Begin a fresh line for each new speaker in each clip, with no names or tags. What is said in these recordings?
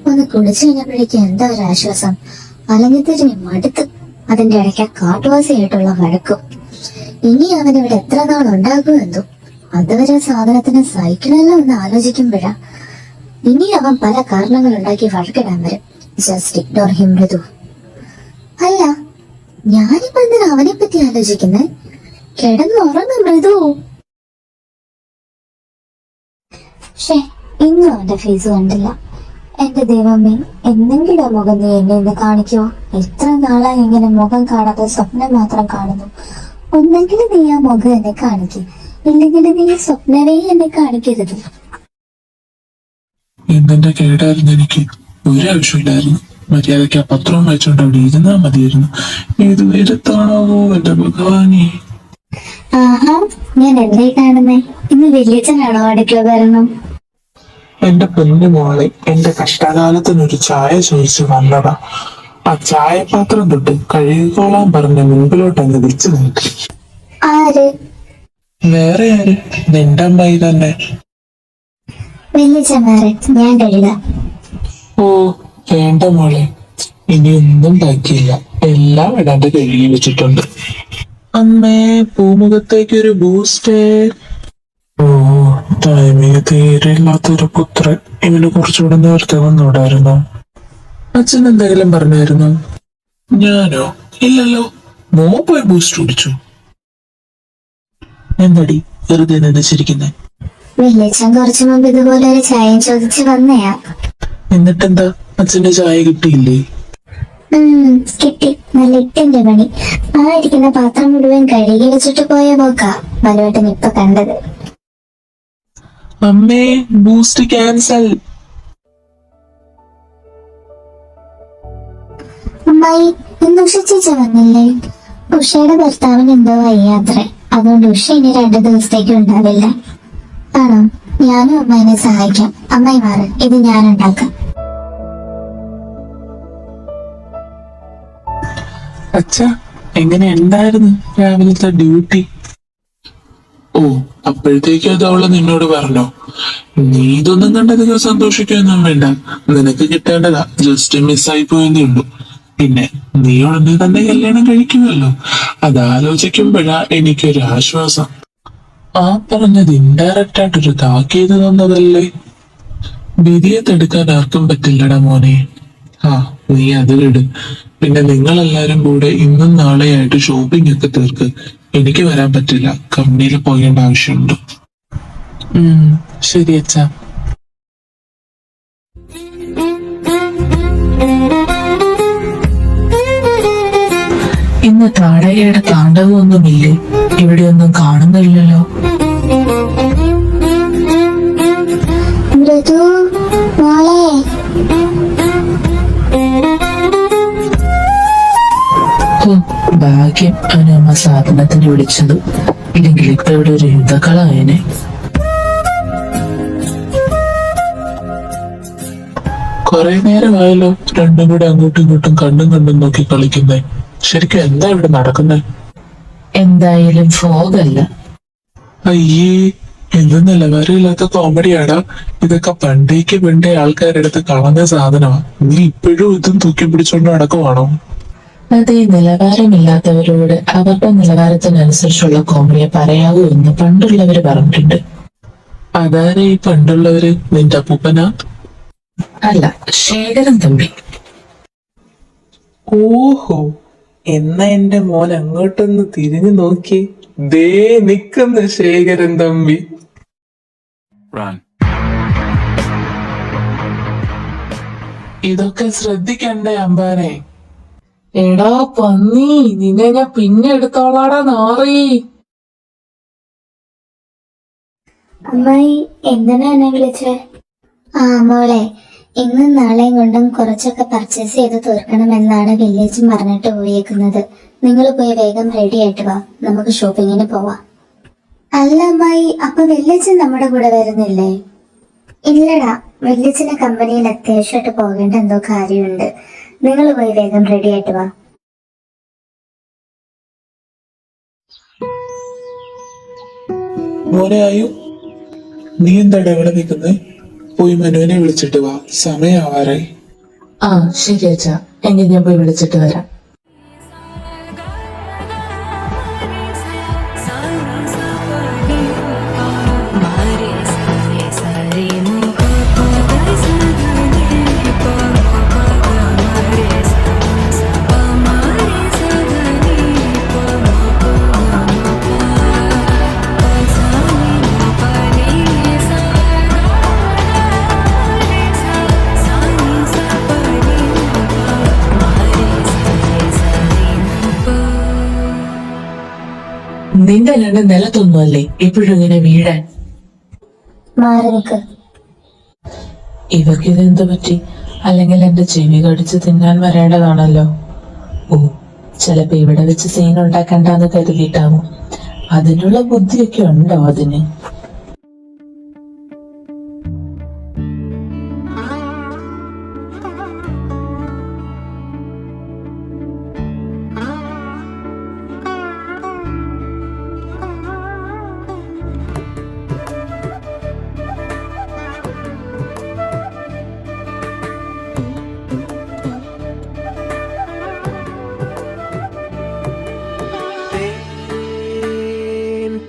ഒന്ന് കുളിച്ചു കഴിഞ്ഞപ്പോഴേക്കും എന്താ ഒരു ആശ്വാസം. അലഞ്ഞിത്തിരിഞ്ഞ് മടുത്ത്. അതിന്റെ ഇടയ്ക്ക് കാട്ടുവാസിയായിട്ടുള്ള വഴക്കും. ഇനി അവനിവിടെ എത്ര നാൾ ഉണ്ടാകുമെന്തോ. അതുവരെ സാധനത്തിന് സൈക്കിളെല്ലാം ഒന്ന് ആലോചിക്കുമ്പോഴാ ഇനി അവൻ പല കാരണങ്ങൾ ഉണ്ടാക്കി വഴക്കിടാൻ വരും. ജസ്റ്റ് ഇഗ്നോർ ഹിം മൃദു. അല്ല, ഞാനിപ്പോ എന്തിനാ അവനെ പറ്റി ആലോചിക്കുന്നേ? കിടന്നുറങ്ങും മൃദു. ഇന്നും അവന്റെ ഫേസ് കണ്ടില്ല. എന്റെ ദൈവമേ, എന്തെങ്കിലും മുഖം നീ എന്നെ ഒന്ന് കാണിക്കോ? എത്ര നാളായി ഇങ്ങനെ മുഖം കാണാതെ സ്വപ്നം മാത്രം കാണുന്നു. ഒന്നെങ്കിലും നീ ആ മുഖം എന്നെ കാണിക്കും, ഇല്ലെങ്കിൽ നീ സ്വപ്നമേ എന്നെ കാണിക്കരുത്.
എന്തെന്റെ കേടായിരുന്നു. എനിക്ക് ഒരാവശ്യമില്ലായിരുന്നു. മര്യാദയ്ക്ക് ആ പത്രവും വെച്ചോണ്ട് അവിടെ ഇരുന്നാ മതിയായിരുന്നു. ഏത് നേരത്താണോ എന്റെ ഭഗവാനെ.
ആഹാ, ഞാൻ എന്തേ കാണുന്നേ? ഇന്ന് വലിയച്ഛനാണോ അടുക്കള വരണം?
എന്റെ പൊന്നു മോളെ, എന്റെ കഷ്ടകാലത്തിനൊരു ചായ ചോദിച്ചു വന്നതാ. ആ ചായപാത്രം തൊട്ട് കഴുകിക്കോളാൻ പറഞ്ഞ മുൻപിലോട്ട് അങ്ങ് വെച്ച് നോക്കി.
ആര്?
വേറെ ആര്? നിന്റെ അമ്മായി തന്നെ.
വലിയച്ഛന്മാരെ, ഞാൻ കഴുകാം.
ഓ വേണ്ട മോളെ, ഇനി ഒന്നും ബാക്കിയില്ല. എല്ലാം ഇടാണ്ട് കഴുകി വെച്ചിട്ടുണ്ട്. അമ്മേ, പൂമുഖത്തേക്കൊരു ബൂസ്റ്റ്. ഓ, ടൈമിങ് തീരെ ഇല്ലാത്തൊരു പുത്രൻ. ഇവന് കുറച്ചുകൂടെ നേരത്തെ വന്നോടായിരുന്നോ? അച്ഛൻ എന്തെങ്കിലും പറഞ്ഞായിരുന്നോ? ഞാനോ? ഇല്ലല്ലോ. മോ പോയി ബൂസ്റ്റ് കുടിച്ചു. എന്തടി വെറുതെ നനച്ചിരിക്കുന്നേ?
വലിയച്ഛൻ കുറച്ചു മുമ്പ് ഇതുപോലെ ഒരു ചായയും ചോദിച്ചു വന്നയാ.
എന്നിട്ടെന്താ, അച്ഛന്റെ ചായ കിട്ടിയില്ലേ?
കിട്ടി. നല്ല ഇട്ടിന്റെ പണി. ആ ഇരിക്കുന്ന പാത്രം മുഴുവൻ കഴുകി വെച്ചിട്ട് പോയ പോക്കാ മനുവേട്ടൻ ഇപ്പൊ കണ്ടത്.
അമ്മേ, ബൂസ്റ്റ് ക്യാൻസൽ.
അമ്മായി, ഇന്ന് ഉഷ ചേച്ചി വന്നില്ലേ? ഉഷയുടെ ഭർത്താവിന് എന്തോ വയ്യാത്രേ. അതുകൊണ്ട് ഉഷ ഇനി 2 ദിവസത്തേക്ക് ഉണ്ടാവില്ല. ആണോ? ഞാനും അമ്മായിനെ സഹായിക്കാം. അമ്മായി മാറ്, ഇത് ഞാൻ ഉണ്ടാക്കാം.
അച്ഛ, എങ്ങനെ ഉണ്ടായിരുന്നു രാവിലത്തെ ഡ്യൂട്ടി? ഓ, അപ്പോഴത്തേക്കും അത് അവള് നിന്നോട് പറഞ്ഞോ? നീ ഇതൊന്നും കണ്ടധികം സന്തോഷിക്കൊന്നും വേണ്ട. നിനക്ക് കിട്ടേണ്ടതാ ജസ്റ്റ് മിസ്സായി പോയെന്നേ ഉള്ളൂ. പിന്നെ നീ ഉടനെ തന്നെ കല്യാണം കഴിക്കുമല്ലോ. അതാലോചിക്കുമ്പോഴാ എനിക്കൊരു ആശ്വാസം. ആ പറഞ്ഞത് ഇൻഡയറക്റ്റ് ആയിട്ടൊരു താക്കീത് തന്നതല്ലേ? വിധിയെത്തെടുക്കാൻ ആർക്കും പറ്റില്ലടാ മോനെ. ആ, നീ അത് വിട്. പിന്നെ നിങ്ങളെല്ലാരും കൂടെ ഇന്നും നാളെയായിട്ട് ഷോപ്പിംഗ് ഒക്കെ തീർക്ക്. എനിക്ക് വരാൻ പറ്റില്ല. കമ്പനിയിൽ പോകേണ്ട ആവശ്യമുണ്ട്. ശരി അച്ഛാ. ഇന്ന് താടകയുടെ താണ്ഡവമൊന്നുമില്ലേ? ഇവിടെയൊന്നും കാണുന്നില്ലല്ലോ.
മൃദു മോളെ.
ഭാഗ്യം അവനമ്മ സാധനത്തിന് വിളിച്ചത്. ഇല്ലെങ്കിൽ ഇപ്പൊ ഇവിടെ ഒരു യുദ്ധക്കളായനെ. കൊറേ നേരമായല്ലോ രണ്ടും കൂടെ അങ്ങോട്ടും ഇങ്ങോട്ടും കണ്ടും നോക്കി കളിക്കുന്നേ. ശരിക്കും എന്താ ഇവിടെ നടക്കുന്നേ? എന്തായാലും ഫോഗല്ല. അയ്യേ, എന്ത് നിലവാരമില്ലാത്ത കോമഡിയാടാ ഇതൊക്കെ. പണ്ടേ ആൾക്കാരുടെ അടുത്ത് കളഞ്ഞ സാധനമാ. നീ ഇപ്പോഴും ഇതും തൂക്കി പിടിച്ചോണ്ട് നടക്കുവാണോ? അതേ, നിലവാരമില്ലാത്തവരോട് അവരുടെ നിലവാരത്തിനനുസരിച്ചുള്ള കോമഡിയെ പറയാവൂ എന്ന് പണ്ടുള്ളവര് പറഞ്ഞിട്ടുണ്ട്. അതാരെ ഈ പണ്ടുള്ളവര്? നിന്റെ അപ്പൂപ്പനാ? അല്ല, ശേഖരൻ തമ്പി. ഓഹോ, എന്നാ എന്റെ മോൻ അങ്ങോട്ടൊന്ന് തിരിഞ്ഞു നോക്കി. ദേ നിക്കുന്ന ശേഖരൻ തമ്പി. ഇതൊക്കെ ശ്രദ്ധിക്കണ്ടേ അമ്പാനെ? എടാ പന്നി, നിന്നെ ഞാൻ പിന്നെ എടുത്തോളാടാ നാറി.
അമ്മായി, എന്തിനാ എന്നെ വിളിച്ചേ? ആ മോളെ, ഇന്നും നാളെയും കൊണ്ടും കുറച്ചൊക്കെ പർച്ചേസ് ചെയ്ത് തീർക്കണമെന്നാണ് വില്ലേജ് പറഞ്ഞിട്ട് പോയേക്കുന്നത്. നിങ്ങൾ പോയി വേഗം റെഡി ആയിട്ട് വാ, നമുക്ക് ഷോപ്പിങ്ങിന് പോവാം. അല്ല അമ്മായി, അപ്പൊ വില്ലേജ് നമ്മുടെ കൂടെ വരുന്നില്ലേ? ഇല്ലടാ, വില്ലേജിന്റെ കമ്പനിയിൽ അത്യാവശ്യമായിട്ട് പോകേണ്ട എന്തോ കാര്യമുണ്ട്. നിങ്ങൾ പോയി വേഗം റെഡി ആയിട്ട് വാ.
മോനെ ആയു, നീ എന്താടാ ഇവിടെ നിൽക്കുന്നേ? പോയി മനുവിനെ വിളിച്ചിട്ട് വാ, സമയാവാറായി.
ആ ശരി അച്ഛാ, എങ്കിൽ ഞാൻ പോയി വിളിച്ചിട്ട് വരാം. നിന്റെ രണ്ട് നിലത്തൊന്നുമല്ലേ ഇപ്പോഴും ഇങ്ങനെ വീഴാൻ?
മാറി നിൽക്ക്.
ഇവർക്ക് ഇതെന്ത് പറ്റി? അല്ലെങ്കിൽ എന്റെ ചെവി കടിച്ച് തിന്നാൻ വരേണ്ടതാണല്ലോ. ഓ, ചിലപ്പോ ഇവിടെ വെച്ച് സീൻ ഉണ്ടാക്കണ്ടെന്ന് കരുതിയിട്ടാവും. അതിനുള്ള ബുദ്ധിയൊക്കെ ഉണ്ടോ അതിന്?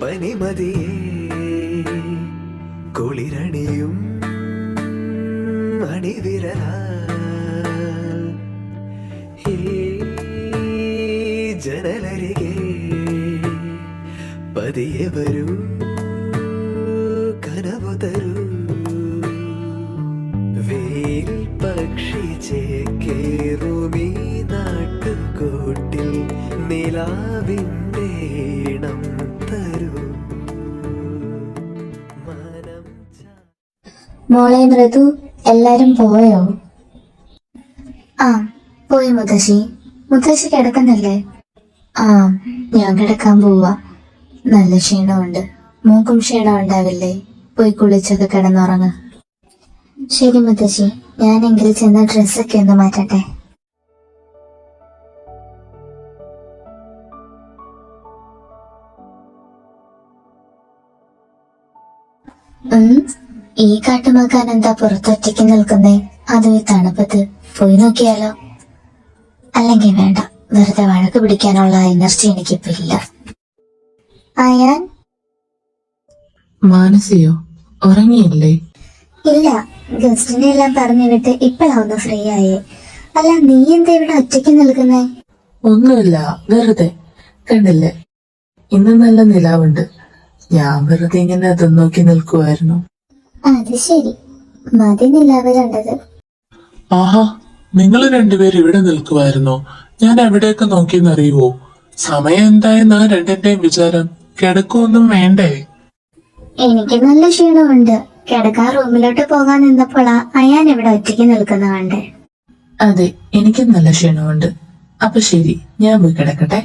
പനിമതിയേ കുളിരണിയും അണിവിരല ജനലരികെ പതിയെ വരൂ, കനവു തരൂ. വെയിൽ പക്ഷി ചേക്കേറുമീ നാട്ടുകൂട്ടിൽ നിലാവിൻ്റെ ഈണം തരൂ. മനം
മോളെ മൃദു, എല്ലാരും പോയോ? ആ പോയി മുത്തശ്ശി. മുത്തശ്ശി കിടക്കുന്നില്ലേ? ആ, ഞാൻ കിടക്കാൻ പോവാ. നല്ല ക്ഷീണമുണ്ട്. മൂക്കും ക്ഷീണം ഉണ്ടാവില്ലേ? പോയി കുളിച്ചൊക്കെ കിടന്നുറങ്ങ. ശരി മുത്തശ്ശി, ഞാനെങ്കിൽ ചെന്ന ഡ്രസ്സൊക്കെ ഒന്ന് മാറ്റട്ടെ. ഈ കാട്ടുമാക്കാൻ എന്താ പുറത്തൊറ്റയ്ക്ക് നിൽക്കുന്നേ? അതും ഈ തണുപ്പത്ത്. പോയി നോക്കിയാലോ? അല്ലെങ്കിൽ വേണ്ട, വെറുതെ വഴക്ക് പിടിക്കാനുള്ള എനർജി എനിക്കിപ്പോ ഇല്ല. അയാൻ
മാനസിയോ ഉറങ്ങിയില്ലേ?
ഇല്ല, ഗസ്റ്റിനെ എല്ലാം പറഞ്ഞു വിട്ട് ഇപ്പഴാ ഒന്ന് ഫ്രീ ആയേ. അല്ല, നീ എന്താ ഇവിടെ ഒറ്റയ്ക്ക് നിൽക്കുന്നേ?
ഒന്നുമില്ല, വെറുതെ. കണ്ടില്ലേ, ഇന്ന് നല്ല നിലാവുണ്ട്. ഞാൻ വെറുതെ ഇങ്ങനെ അതും നോക്കി നിൽക്കുമായിരുന്നു.
അത് ശരി, മതി നിലാവ് കണ്ടത്.
ആഹാ, നിങ്ങൾ രണ്ടുപേരും ഇവിടെ നിൽക്കുമായിരുന്നോ? ഞാൻ എവിടെയൊക്കെ നോക്കിയെന്നറിയുവോ? സമയം എന്തായെന്നാ രണ്ടിന്റെയും വിചാരം. കിടക്കൊന്നും വേണ്ടേ?
എനിക്ക് നല്ല ക്ഷീണമുണ്ട്. കിടക്കാൻ റൂമിലോട്ട് പോകാൻ നിന്നപ്പോഴാ അയാൻ ഇവിടെ ഒറ്റയ്ക്ക് നിൽക്കുന്ന കണ്ടേ.
അതെ, എനിക്കും നല്ല ക്ഷീണമുണ്ട്. അപ്പൊ ശരി, ഞാൻ പോയി കിടക്കട്ടെ.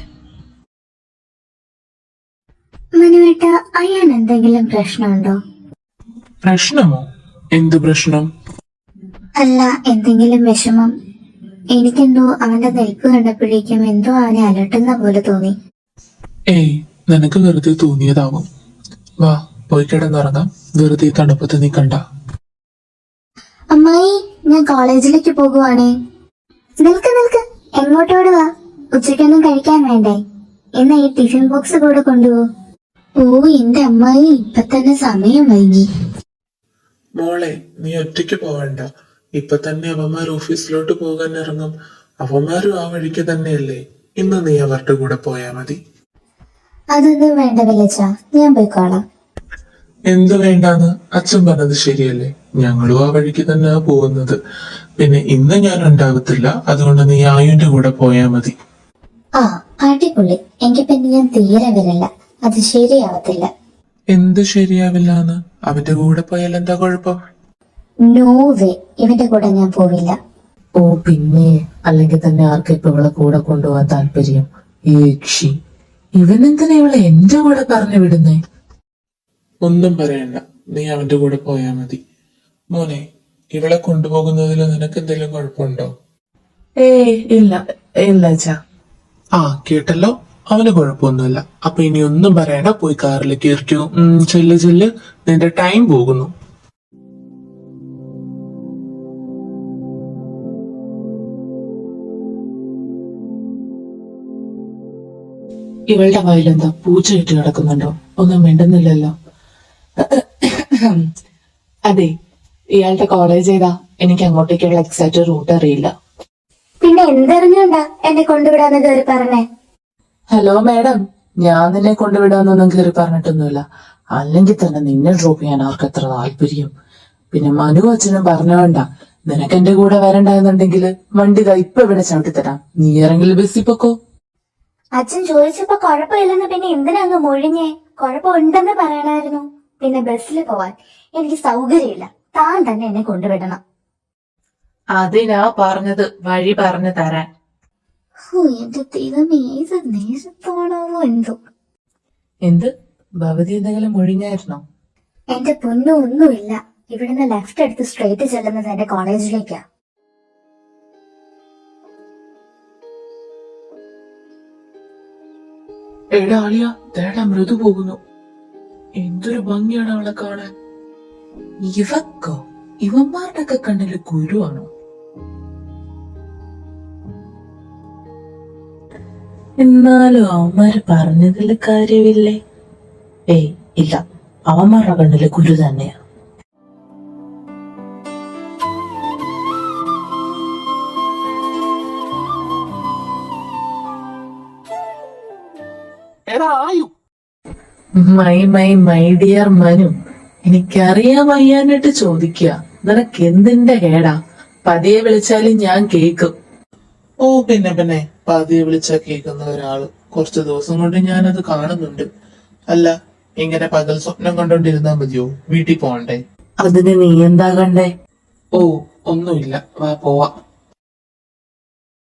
മനുവേട്ട, അയാൻ എന്തെങ്കിലും പ്രശ്നമുണ്ടോ?
പ്രശ്നമോ? എന്ത് പ്രശ്നം?
അല്ല, എന്തെങ്കിലും വിഷമം? എനിക്കെന്തോ അവന്റെ നിൽപ്പ് കണ്ടപ്പോഴേക്കും എന്തോ അവനെ അലട്ടുന്ന പോലെ തോന്നി.
ഏയ്, നിനക്ക് വെറുതെ തോന്നിയതാവും. വാ, പോയി കിടന്നുറങ്ങാം. വെറുതെ തണുപ്പത്ത് നിൽക്കണ്ട.
അമ്മായി, ഞാൻ കോളേജിലേക്ക് പോകുവാണേ. നിൽക്ക് നിൽക്ക്, എങ്ങോട്ടോട് വാ. ഉച്ചയ്ക്കൊന്നും കഴിക്കാൻ വേണ്ടേ? എന്നാ ഈ ടിഫിൻ ബോക്സ് കൂടെ കൊണ്ടുപോ. ഓ എന്റെ അമ്മായി, ഇപ്പൊ തന്നെ സമയം വൈകി.
മോളെ, നീ ഒറ്റയ്ക്ക് പോവണ്ട. ഇപ്പൊ തന്നെ അവന്മാർ ഓഫീസിലോട്ട് പോകാൻ ഇറങ്ങും. അവന്മാരും ആ വഴിക്ക് തന്നെയല്ലേ. ഇന്ന് നീ അവരുടെ കൂടെ പോയാ മതി.
അതൊന്നും വേണ്ട വിളിച്ച, ഞാൻ പോയിക്കോളാം.
എന്ത് വേണ്ടാന്ന്? അച്ഛൻ പറഞ്ഞത് ശരിയല്ലേ? ഞങ്ങളും ആ വഴിക്ക് തന്നെയാ പോകുന്നത്. പിന്നെ ഇന്ന് ഞാൻ ഉണ്ടാകത്തില്ല. അതുകൊണ്ട് നീ ആയുന്റെ കൂടെ പോയാ മതി.
ആ അടിപൊളി. എങ്കിൽ പിന്നെ ഞാൻ തീരെ വരില്ല. അത് ശരിയാവത്തില്ല.
എന്ത് ശരിയാവില്ലാന്ന്? അവന്റെ കൂടെ പോയാൽ എന്താ കുഴപ്പം?
നോ വേ, ഇവന്റെ കൂടെ ഞാൻ പോവില്ല.
ഓ പിന്നെ, അല്ലെങ്കിൽ തന്നെ ആർക്കും ഇപ്പൊ ഇവളെ കൂടെ കൊണ്ടുപോകാൻ താല്പര്യം? ഏക്ഷി, ഇവനെന്തിനാ ഇവളെ എന്റെ കൂടെ പറഞ്ഞു വിടുന്നേ?
ഒന്നും പറയണ്ട, നീ അവന്റെ കൂടെ പോയാ മതി. മോനെ, ഇവളെ കൊണ്ടുപോകുന്നതിൽ നിനക്ക് എന്തെങ്കിലും കുഴപ്പമുണ്ടോ?
ഇല്ല ഇല്ല അച്ഛാ.
ആ കേട്ടല്ലോ, അവന് കുഴപ്പമൊന്നുമില്ല. അപ്പൊ ഇനി ഒന്നും പറയണ്ട, പോയി കാറിലേക്ക് ഇരിക്കൂ. ചെല്ല് ചെല്ല്, നിന്റെ ടൈം പോകുന്നു.
ഇവളുടെ വായിലെന്താ പൂച്ച ഇട്ട് കിടക്കുന്നുണ്ടോ? ഒന്നും മിണ്ടുന്നില്ലല്ലോ. അതെ, ഇയാളുടെ കോളേജ് ഏതാ? എനിക്ക് അങ്ങോട്ടേക്കുള്ള എക്സാക്ട് റൂട്ട് അറിയില്ല.
പിന്നെ എന്തറിഞ്ഞോണ്ടാ എന്നെ കൊണ്ടുവിടാന്ന് കയറി പറഞ്ഞേ?
ഹലോ മാഡം, ഞാൻ നിന്നെ കൊണ്ടുവിടാന്നൊന്നും കയറി പറഞ്ഞിട്ടൊന്നുമില്ല. അല്ലെങ്കിൽ തന്നെ നിന്നെ ഡ്രോപ്പ് ചെയ്യാൻ ആർക്ക് എത്ര താല്പര്യം? പിന്നെ മനു അച്ഛനും പറഞ്ഞോണ്ട, നിനക്ക് എന്റെ കൂടെ വരണ്ടെന്നുണ്ടെങ്കിൽ വണ്ടി ദാ ഇപ്പൊ ഇവിടെ ചവിട്ടിത്തരാം. നീ ഇറങ്ങില്ല ബസ്സിൽ പൊക്കോ.
അച്ഛൻ ചോദിച്ചപ്പോ കുഴപ്പമില്ലെന്ന് പിന്നെ എന്തിനാ അങ്ങ് മൊഴിഞ്ഞേ? കുഴപ്പമുണ്ടെന്ന് പറയണായിരുന്നു. പിന്നെ ബസ്സിൽ പോവാൻ എനിക്ക് സൗകര്യമില്ല. താൻ തന്നെ എന്നെ കൊണ്ടുവിടണം.
അതിനാ പറഞ്ഞത്, വഴി പറഞ്ഞു തരാൻ.
എന്റെ ദൈവമേ, ഏത് നേരത്താണോ എന്തോ.
എന്ത് ഭവതി എന്തെങ്കിലും ഒഴിഞ്ഞായിരുന്നോ?
എന്റെ പൊന്നും ഒന്നുമില്ല. ഇവിടുന്ന് ലെഫ്റ്റ് എടുത്ത് സ്ട്രേറ്റ് ചെല്ലുന്നത് എന്റെ കോളേജിലേക്കാ.
എടാ ആളിയ, തേടാ മൃദു പോകുന്നു. എന്തൊരു ഭംഗിയാണ് അവളെ കാണാൻ. ഇവക്കോ? ഇവന്മാരുടെ ഒക്കെ കണ്ണില് കുരുവാണോ? എന്നാലും അവന്മാര് പറഞ്ഞതില് കാര്യമില്ലേ? ഇല്ല, അവന്മാരുടെ കണ്ണില് കുരു തന്നെയാ.
എടാ ആയു,
മൈ ഡിയർ മനു, എനിക്കറിയാൻ വയ്യാനിട്ട് ചോദിക്കുക. നിനക്ക് എന്തിന്റെ കേടാ? പതിയെ വിളിച്ചാലും ഞാൻ കേക്കും.
ഓ പിന്നെ പതിയെ വിളിച്ചാ കേൾക്കുന്ന ഒരാള് കുറച്ച് ദിവസം കൊണ്ട് ഞാനത് കാണുന്നുണ്ട്. അല്ല, ഇങ്ങനെ പകൽ സ്വപ്നം കണ്ടോണ്ടിരുന്നാ മതിയോ? വീട്ടിൽ പോകണ്ടേ?
അതിന് നീ എന്താ കണ്ടേ?
ഓ ഒന്നുമില്ല, വാ പോവാ.